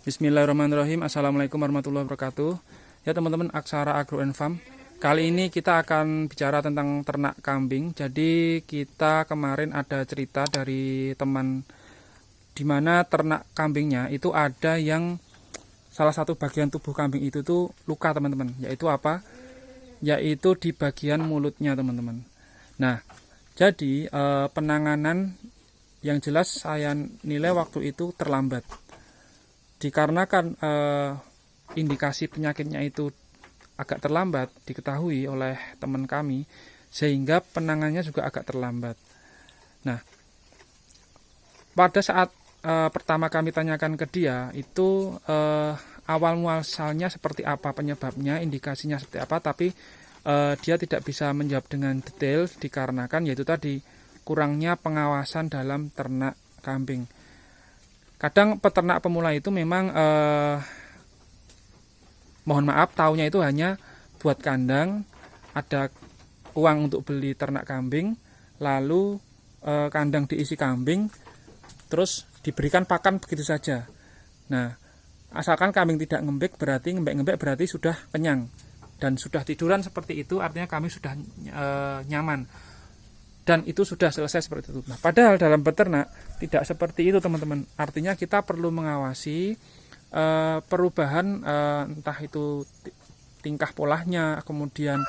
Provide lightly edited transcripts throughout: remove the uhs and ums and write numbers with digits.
Bismillahirrahmanirrahim. Assalamualaikum warahmatullahi wabarakatuh. Ya teman-teman, Aksara Agro and Farm. Kali ini kita akan bicara tentang ternak kambing. Jadi kita kemarin ada cerita dari teman di mana ternak kambingnya itu ada yang salah satu bagian tubuh kambing itu tuh luka teman-teman. Yaitu apa? Yaitu di bagian mulutnya teman-teman. Nah, jadi penanganan yang jelas saya nilai waktu itu terlambat. Dikarenakan indikasi penyakitnya itu agak terlambat diketahui oleh teman kami, sehingga penanganannya juga agak terlambat. Nah, pada saat pertama kami tanyakan ke dia, itu awal muasalnya seperti apa, penyebabnya, indikasinya seperti apa, tapi dia tidak bisa menjawab dengan detail dikarenakan yaitu tadi kurangnya pengawasan dalam ternak kambing. Kadang peternak pemula itu memang mohon maaf taunya itu hanya buat kandang, ada uang untuk beli ternak kambing, lalu kandang diisi kambing, terus diberikan pakan begitu saja. Nah, asalkan kambing tidak ngembek berarti sudah kenyang dan sudah tiduran seperti itu, artinya kami sudah nyaman. Dan itu sudah selesai seperti itu. Nah, padahal dalam beternak tidak seperti itu teman-teman. Artinya kita perlu mengawasi perubahan entah itu tingkah polanya, kemudian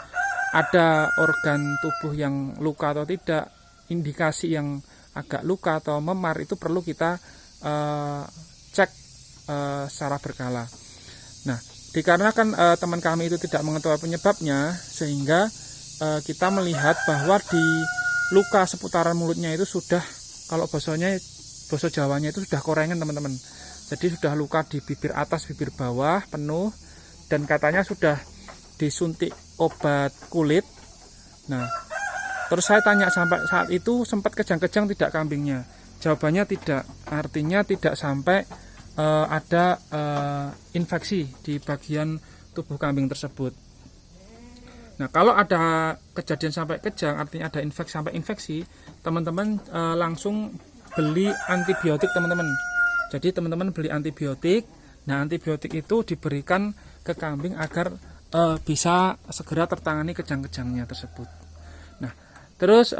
ada organ tubuh yang luka atau tidak, indikasi yang agak luka atau memar itu perlu kita cek secara berkala. Nah, dikarenakan teman kami itu tidak mengetahui penyebabnya, sehingga kita melihat bahwa di luka seputaran mulutnya itu sudah, kalau bahasa Jawanya itu sudah korengan teman-teman. Jadi sudah luka di bibir atas, bibir bawah penuh, dan katanya sudah disuntik obat kulit. Nah, terus saya tanya sampai saat itu sempat kejang-kejang tidak kambingnya. Jawabannya tidak, artinya tidak sampai ada infeksi di bagian tubuh kambing tersebut. Nah, kalau ada kejadian sampai kejang, artinya ada infeksi sampai infeksi, teman-teman langsung beli antibiotik teman-teman. Jadi teman-teman beli antibiotik. Nah, antibiotik itu diberikan ke kambing agar bisa segera tertangani kejang-kejangnya tersebut. Nah, terus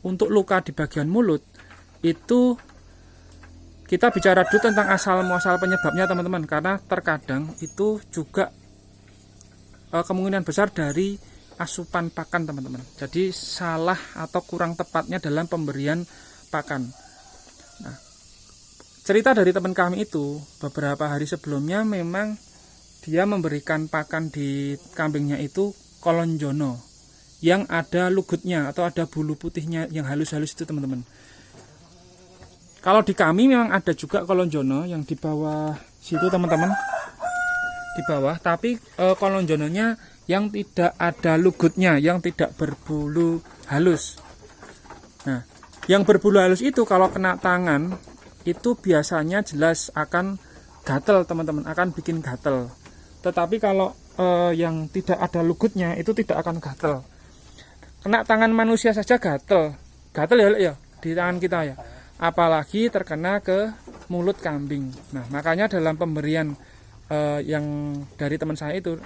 untuk luka di bagian mulut itu kita bicara dulu tentang asal muasal penyebabnya teman-teman, karena terkadang itu juga kemungkinan besar dari asupan pakan teman-teman. Jadi salah atau kurang tepatnya dalam pemberian pakan. Nah, cerita dari teman kami itu beberapa hari sebelumnya memang dia memberikan pakan di kambingnya itu kolonjono yang ada lugutnya atau ada bulu putihnya yang halus-halus itu teman-teman. Kalau di kami memang ada juga kolonjono yang di bawah situ teman-teman, di bawah, tapi kolonjononya yang tidak ada lugutnya, yang tidak berbulu halus. Nah, yang berbulu halus itu kalau kena tangan itu biasanya jelas akan gatel teman-teman, akan bikin gatel. Tetapi kalau yang tidak ada lugutnya itu tidak akan gatel. Kena tangan manusia saja gatel ya di tangan kita ya, apalagi terkena ke mulut kambing. Nah, makanya dalam pemberian yang dari teman saya itu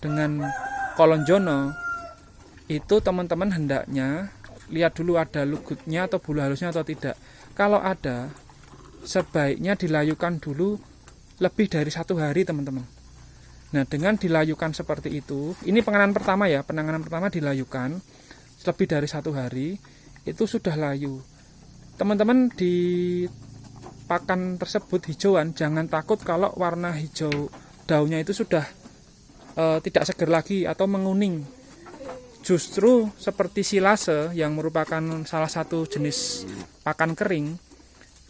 dengan kolonjono itu teman-teman hendaknya lihat dulu ada lugutnya atau bulu halusnya atau tidak. Kalau ada, sebaiknya dilayukan dulu lebih dari 1 hari teman-teman. Nah, dengan dilayukan seperti itu, ini penanganan pertama dilayukan lebih dari 1 hari itu sudah layu. Teman-teman di pakan tersebut hijauan, jangan takut kalau warna hijau daunnya itu sudah tidak segar lagi atau menguning. Justru seperti silase yang merupakan salah satu jenis pakan kering,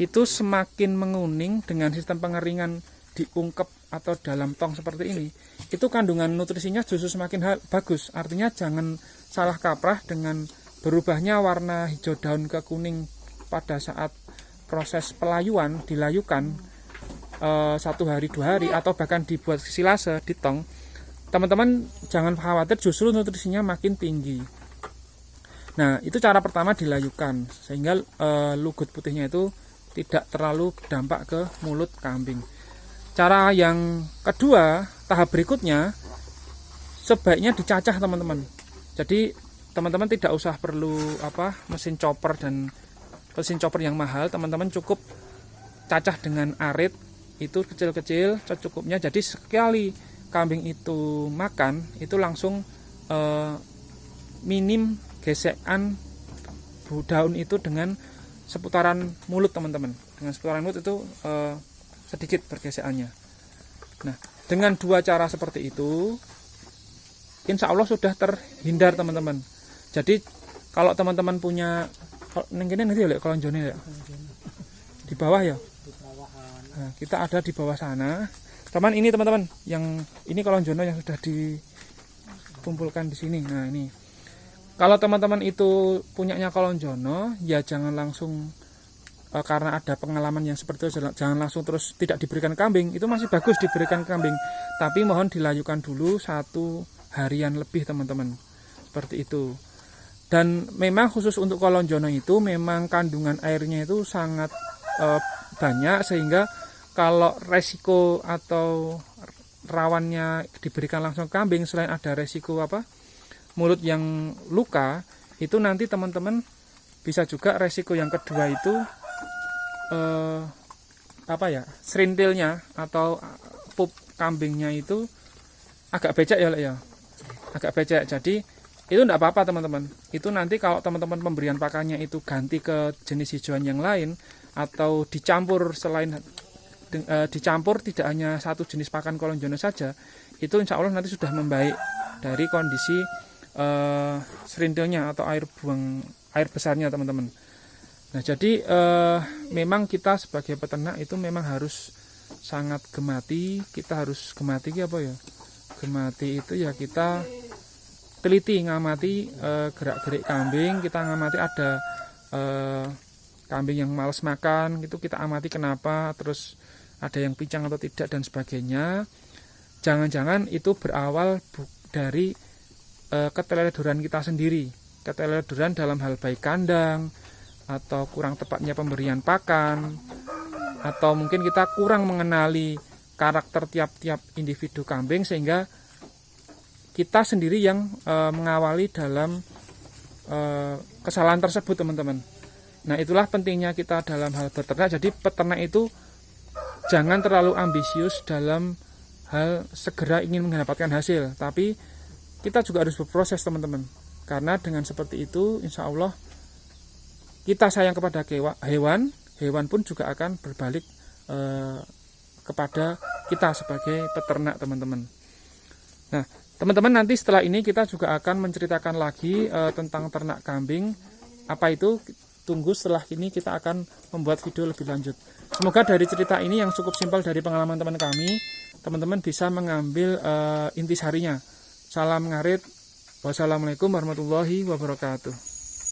itu semakin menguning dengan sistem pengeringan diungkep atau dalam tong seperti ini, itu kandungan nutrisinya justru semakin bagus. Artinya jangan salah kaprah dengan berubahnya warna hijau daun ke kuning pada saat proses pelayuan, dilayukan 1 hari 2 hari atau bahkan dibuat silase di tong. Teman-teman jangan khawatir, justru nutrisinya makin tinggi. Nah, itu cara pertama dilayukan sehingga lugut putihnya itu tidak terlalu berdampak ke mulut kambing. Cara yang kedua, tahap berikutnya, sebaiknya dicacah teman-teman. Jadi teman-teman tidak usah perlu mesin chopper yang mahal, teman-teman cukup cacah dengan arit itu kecil-kecil secukupnya. Jadi sekali kambing itu makan itu langsung minim gesekan daun itu dengan seputaran mulut teman-teman. Dengan seputaran mulut itu sedikit pergesekannya. Nah, dengan dua cara seperti itu, insya Allah sudah terhindar teman-teman. Jadi kalau teman-teman punya, nanti ya kalau jone ya di bawah ya. Nah, kita ada di bawah sana. Teman ini teman-teman, yang ini kolon jono yang sudah dikumpulkan di sini. Nah ini, kalau teman-teman itu punyanya kolon jono, ya jangan langsung karena ada pengalaman yang seperti itu, jangan langsung terus tidak diberikan kambing. Itu masih bagus diberikan kambing, tapi mohon dilayukan dulu 1 harian lebih teman-teman, seperti itu. Dan memang khusus untuk kolon jono itu memang kandungan airnya itu sangat banyak, sehingga kalau resiko atau rawannya diberikan langsung kambing, selain ada resiko mulut yang luka, itu nanti teman-teman bisa juga resiko yang kedua itu serintilnya atau pup kambingnya itu agak becek ya, agak becek. Jadi itu tidak apa-apa teman-teman. Itu nanti kalau teman-teman pemberian pakannya itu ganti ke jenis hijauan yang lain, atau dicampur dicampur tidak hanya satu jenis pakan kolon jono saja, itu insya Allah nanti sudah membaik dari kondisi serintilnya atau air besarnya teman-teman. Nah jadi memang kita sebagai peternak itu memang harus sangat gemati. Kita harus gemati gemati itu ya kita teliti ngamati gerak-gerik kambing. Kita ngamati ada kambing yang malas makan, itu kita amati kenapa, terus ada yang pincang atau tidak dan sebagainya. Jangan-jangan itu berawal dari keteledoran kita sendiri, keteledoran dalam hal baik kandang, atau kurang tepatnya pemberian pakan, atau mungkin kita kurang mengenali karakter tiap-tiap individu kambing, sehingga kita sendiri yang mengawali dalam kesalahan tersebut teman-teman. Nah itulah pentingnya kita dalam hal beternak. Jadi peternak itu jangan terlalu ambisius dalam hal segera ingin mendapatkan hasil, tapi kita juga harus berproses teman-teman. Karena dengan seperti itu insya Allah kita sayang kepada hewan, hewan pun juga akan berbalik kepada kita sebagai peternak teman-teman. Nah teman-teman, nanti setelah ini kita juga akan menceritakan lagi tentang ternak kambing. Apa itu? Tunggu setelah ini kita akan membuat video lebih lanjut. Semoga dari cerita ini yang cukup simpel dari pengalaman teman kami, teman-teman bisa mengambil intisarinya. Salam ngarit. Wassalamualaikum warahmatullahi wabarakatuh.